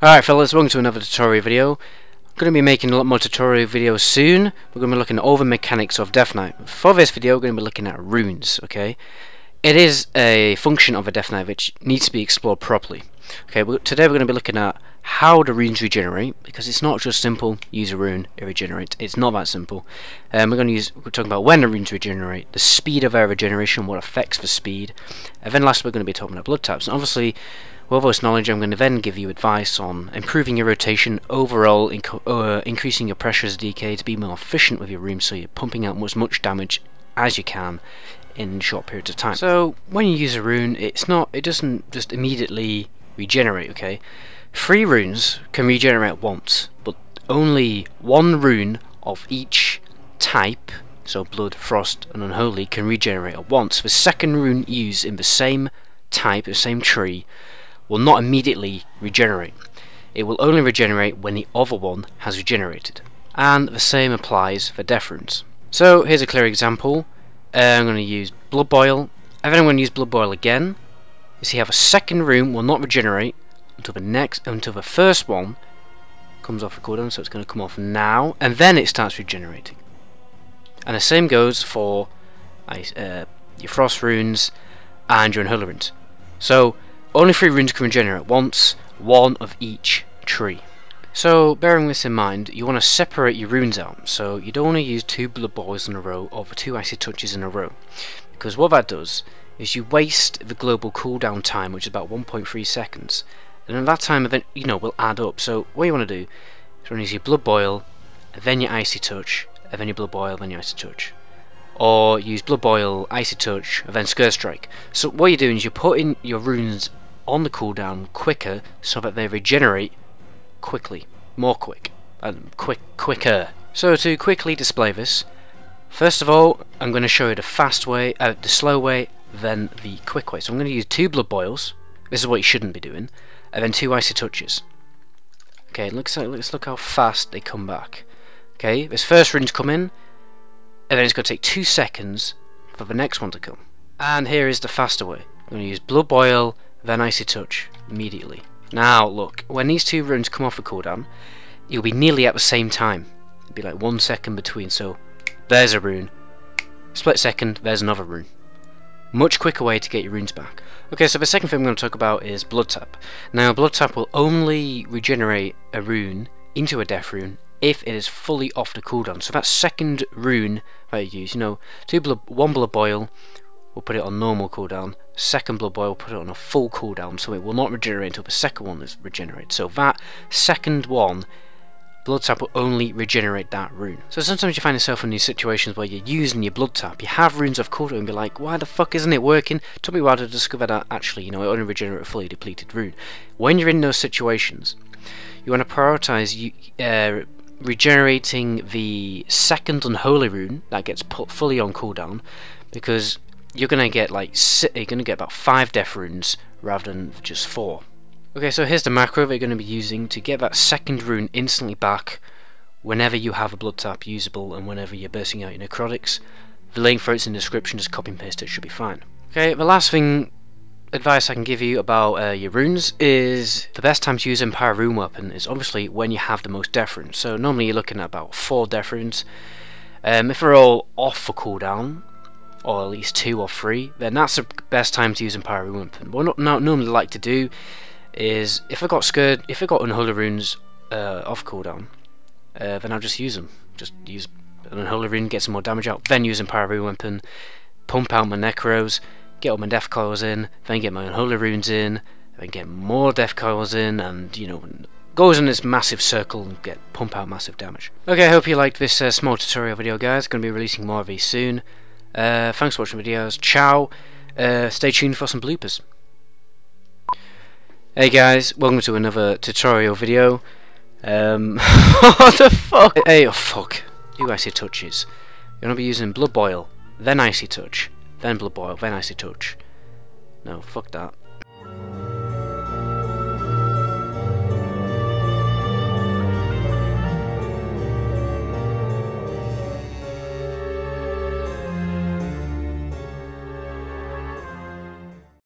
Alright fellas, welcome to another tutorial video. I'm going to be making a lot more tutorial videos soon. We're going to be looking at all the mechanics of Death Knight. For this video we're going to be looking at runes, okay? It is a function of a Death Knight which needs to be explored properly. Okay, today we're going to be looking at how the runes regenerate, because it's not just simple, use a rune, it regenerates. It's not that simple. We're talking about when the runes regenerate, the speed of their regeneration, what affects the speed, and then last we're going to be talking about blood types. And obviously, with all this knowledge, I'm going to then give you advice on improving your rotation, overall increasing your pressure as DK to be more efficient with your runes, so you're pumping out as much damage as you can in short periods of time. So when you use a rune, it doesn't just immediately regenerate, okay? 3 runes can regenerate once, but only 1 rune of each type, so blood, frost and unholy, can regenerate at once. The second rune used in the same type, the same tree, will not immediately regenerate. It will only regenerate when the other one has regenerated. And the same applies for death runes. So here's a clear example. I'm going to use Blood Boil, and then I'm going to use Blood Boil again. You see how the second rune will not regenerate until the first one comes off the cooldown, so it's going to come off now, and then it starts regenerating. And the same goes for your frost runes and your unholy runes. So only 3 runes can regenerate once, 1 of each tree. So bearing this in mind, you want to separate your runes out, so you don't want to use 2 blood boils in a row or 2 icy touches in a row, because what that does is you waste the global cooldown time, which is about 1.3 seconds, and then that time event, will add up. So what you want to do is use your blood boil, and then your icy touch, and then your blood boil, then your icy touch, or use blood boil, icy touch, and then skirt strike. So what you're doing is you're putting your runes on the cooldown quicker, so that they regenerate quickly, quicker. So to quickly display this, first of all, I'm going to show you the fast way, the slow way, then the quick way. So I'm going to use 2 blood boils. This is what you shouldn't be doing, and then 2 icy touches. Okay, let's look how fast they come back. Okay, this first rune's come in, and then it's going to take 2 seconds for the next one to come. And here is the faster way. I'm going to use blood boil, then icy touch immediately. Now look, when these 2 runes come off the cooldown, you'll be nearly at the same time. It'll be like 1 second between. So there's a rune, split second, there's another rune. Much quicker way to get your runes back. Okay, so the second thing I'm going to talk about is blood tap. Now blood tap will only regenerate a rune into a death rune if it is fully off the cooldown. So that second rune that you use, 1 blood boil, we'll put it on normal cooldown. Second blood boil, put it on a full cooldown, so it will not regenerate until the second one is regenerated. So that second one, blood tap will only regenerate that rune. So sometimes you find yourself in these situations where you're using your blood tap, you have runes off cooldown and be like, why the fuck isn't it working? It took me a while to discover that actually, it only regenerates a fully depleted rune. When you're in those situations, you want to prioritize regenerating the second unholy rune that gets put fully on cooldown, because you're gonna get about 5 death runes rather than just 4. Okay, so here's the macro that you're going to be using to get that second rune instantly back whenever you have a blood tap usable and whenever you're bursting out your necrotics. The link for it's in the description, just copy and paste it, should be fine. Okay, the last advice I can give you about your runes is the best time to use Empire Rune Weapon is obviously when you have the most death runes. So normally you're looking at about 4 death runes. If they're all off for cooldown, or at least 2 or 3, then that's the best time to use Empire Rune Weapon. What I normally like to do is, if I got unholy runes off cooldown, then I'll just use them. Just use an unholy rune, get some more damage out, then use Empire Rune Weapon, pump out my necros, get all my death coils in, then get my unholy runes in, then get more death coils in, and goes in this massive circle and pump out massive damage. Okay, I hope you liked this small tutorial video, guys. Going to be releasing more of these soon. Thanks for watching videos. Ciao. Stay tuned for some bloopers. Hey guys, welcome to another tutorial video. What the fuck? Hey, oh fuck. 2 icy touches. You're gonna be using blood boil, then icy touch, then blood boil, then icy touch. No, fuck that.